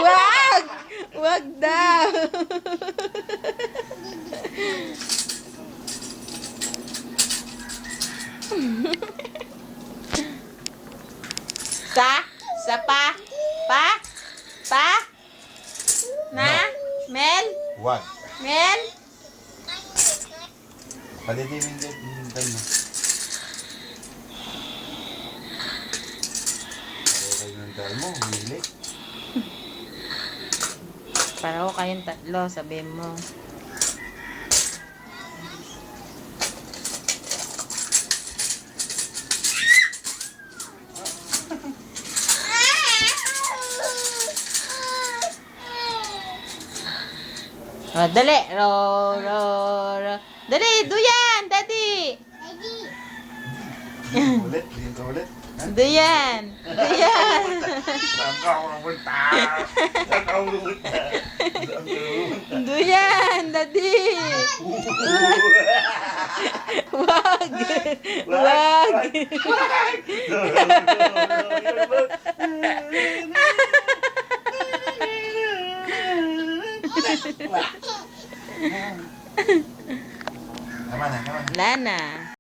Wag! Wag daw! Sa pa? Na? Mel? Wag. Mel? Palitin mo yung time mo. Okay yung time mo, humili. Para ko kayong tatlo, sabihin mo. Oh, dali. Ro. Dali, duyan, daddy. Ulit, din ka ulit. Duyan. Saan ka ako napunta? Saan ka ako napunta? Duyan, daddy. Wag. Wag. Tama na. Lana.